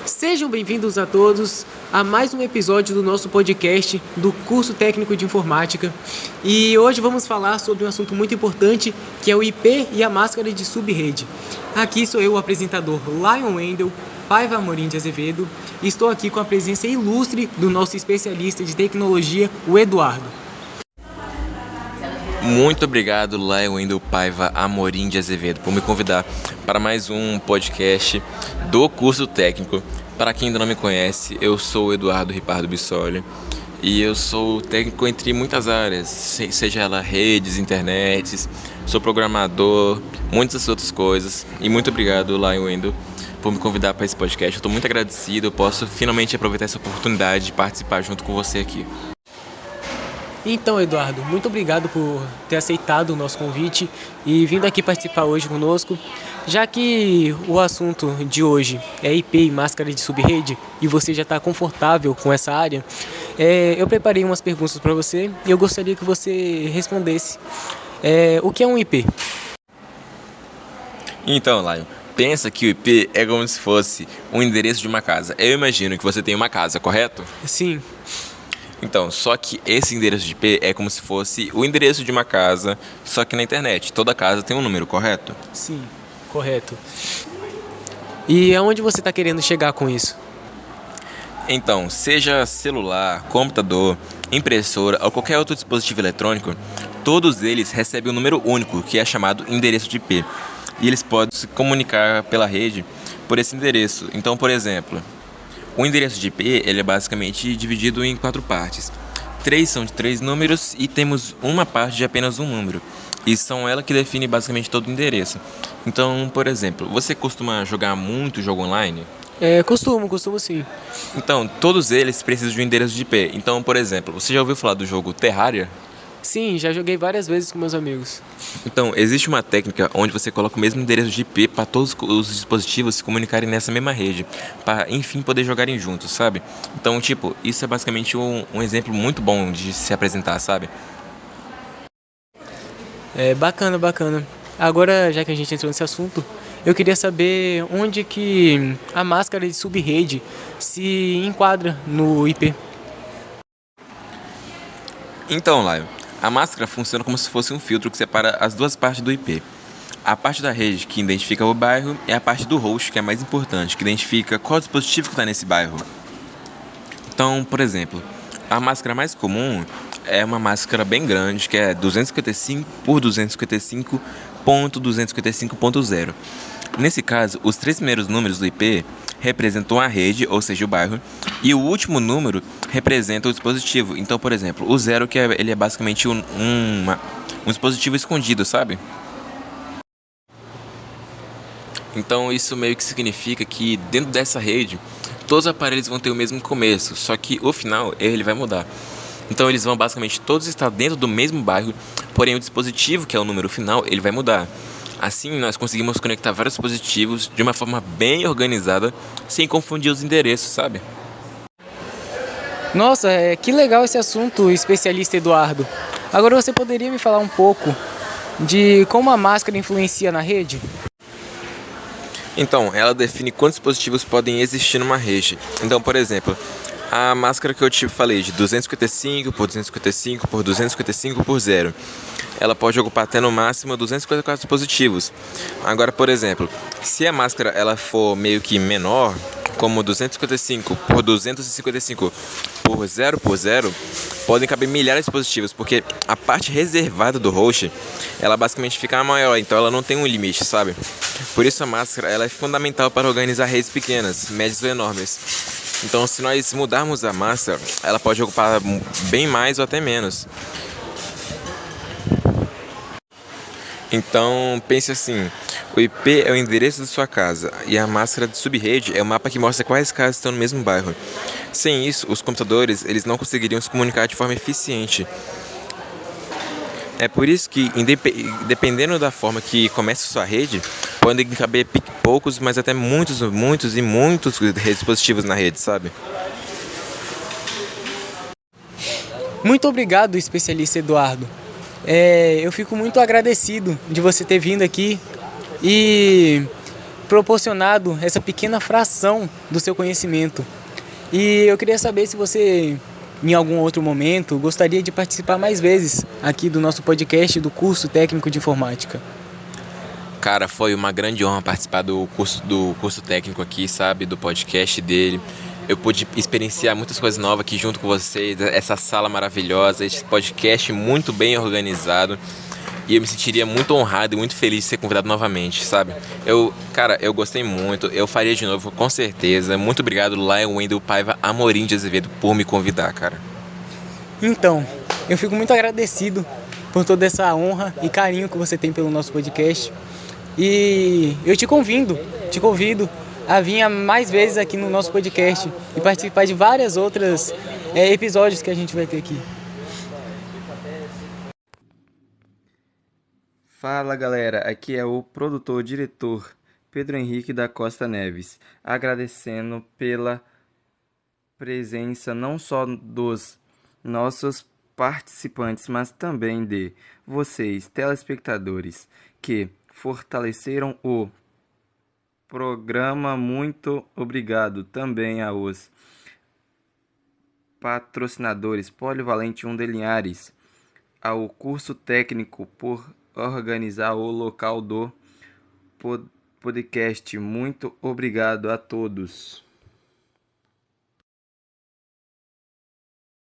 Sejam bem-vindos a todos a mais um episódio do nosso podcast do curso técnico de informática. E hoje vamos falar sobre um assunto muito importante, que é o IP e a máscara de subrede. Aqui sou eu, o apresentador Lion Wendel Paiva Amorim de Azevedo, e estou aqui com a presença ilustre do nosso especialista de tecnologia, o Eduardo. Muito obrigado, Lion Wendel Paiva Amorim de Azevedo, por me convidar para mais um podcast do curso técnico. Para quem ainda não me conhece, eu sou o Eduardo Ripardo Bissoli e eu sou técnico entre muitas áreas, seja ela redes, internets, sou programador, muitas outras coisas. E muito obrigado, Lion Wendel, por me convidar para esse podcast. Eu estou muito agradecido, eu posso finalmente aproveitar essa oportunidade de participar junto com você aqui. Então, Eduardo, muito obrigado por ter aceitado o nosso convite e vindo aqui participar hoje conosco. Já que o assunto de hoje é IP e máscara de subrede e você já está confortável com essa área, eu preparei umas perguntas para você e eu gostaria que você respondesse. O que é um IP? Então, Lion, pensa que o IP é como se fosse um endereço de uma casa. Eu imagino que você tem uma casa, correto? Sim. Então, só que esse endereço de IP é como se fosse o endereço de uma casa, só que na internet. Toda casa tem um número, correto? Sim, correto. E aonde você está querendo chegar com isso? Então, seja celular, computador, impressora ou qualquer outro dispositivo eletrônico, todos eles recebem um número único, que é chamado endereço de IP. E eles podem se comunicar pela rede por esse endereço. Então, por exemplo, o endereço de IP ele é basicamente dividido em 4 partes. 3 são de 3 números e temos uma parte de apenas um número. E são ela que define basicamente todo o endereço. Então, por exemplo, você costuma jogar muito jogo online? Costumo sim. Então, todos eles precisam de um endereço de IP. Então, por exemplo, você já ouviu falar do jogo Terraria? Sim, já joguei várias vezes com meus amigos. Então, existe uma técnica onde você coloca o mesmo endereço de IP para todos os dispositivos se comunicarem nessa mesma rede, para enfim poder jogarem juntos, sabe? Então, tipo, isso é basicamente um exemplo muito bom de se apresentar, sabe? Bacana. Agora, já que a gente entrou nesse assunto, eu queria saber onde que a máscara de subrede se enquadra no IP. Então, Lion, a máscara funciona como se fosse um filtro que separa as duas partes do IP. A parte da rede que identifica o bairro e a parte do host, que é mais importante, que identifica qual dispositivo que está nesse bairro. Então, por exemplo, a máscara mais comum é uma máscara bem grande, que é 255 por 255.255.0. Nesse caso, os 3 primeiros números do IP representam a rede, ou seja, o bairro, e o último número representa o dispositivo. Então, por exemplo, o 0 ele é basicamente um dispositivo escondido, sabe? Então, isso meio que significa que dentro dessa rede, todos os aparelhos vão ter o mesmo começo, só que o final ele vai mudar. Então, eles vão basicamente todos estar dentro do mesmo bairro, porém o dispositivo, que é o número final, ele vai mudar. Assim, nós conseguimos conectar vários dispositivos de uma forma bem organizada, sem confundir os endereços, sabe? Nossa, que legal esse assunto, especialista Eduardo. Agora você poderia me falar um pouco de como a máscara influencia na rede? Então, ela define quantos dispositivos podem existir numa rede. Então, por exemplo, a máscara que eu te falei de 255 por 255 por 255 por 0, ela pode ocupar até no máximo 254 dispositivos. Agora, por exemplo, se a máscara ela for meio que menor, como 255 por 255 por 0, podem caber milhares de dispositivos, porque a parte reservada do host, ela basicamente fica maior, então ela não tem um limite, sabe? Por isso a máscara ela é fundamental para organizar redes pequenas, médias ou enormes. Então, se nós mudarmos a máscara, ela pode ocupar bem mais ou até menos. Então, pense assim, o IP é o endereço da sua casa e a máscara de subrede é o mapa que mostra quais casas estão no mesmo bairro. Sem isso, os computadores eles não conseguiriam se comunicar de forma eficiente. É por isso que, dependendo da forma que começa a sua rede, podem caber poucos, mas até muitos dispositivos na rede, sabe? Muito obrigado, especialista Eduardo. Eu fico muito agradecido de você ter vindo aqui e proporcionado essa pequena fração do seu conhecimento. E eu queria saber se você, em algum outro momento, gostaria de participar mais vezes aqui do nosso podcast do curso técnico de informática. Cara, foi uma grande honra participar do curso técnico aqui, sabe? Do podcast dele. Eu pude experienciar muitas coisas novas aqui junto com vocês, essa sala maravilhosa, esse podcast muito bem organizado. E eu me sentiria muito honrado e muito feliz de ser convidado novamente, sabe? Cara, eu gostei muito, eu faria de novo, com certeza. Muito obrigado, Lion Wendel Paiva Amorim de Azevedo, por me convidar, cara. Então, eu fico muito agradecido por toda essa honra e carinho que você tem pelo nosso podcast. E eu te convido a vir mais vezes aqui no nosso podcast e participar de várias outras episódios que a gente vai ter aqui. Fala galera, aqui é o produtor-diretor Pedro Henrique da Costa Neves, agradecendo pela presença não só dos nossos participantes, mas também de vocês, telespectadores, que fortaleceram o programa. Muito obrigado também aos patrocinadores Polivalente 1 de Linhares, ao curso técnico por organizar o local do podcast. Muito obrigado a todos.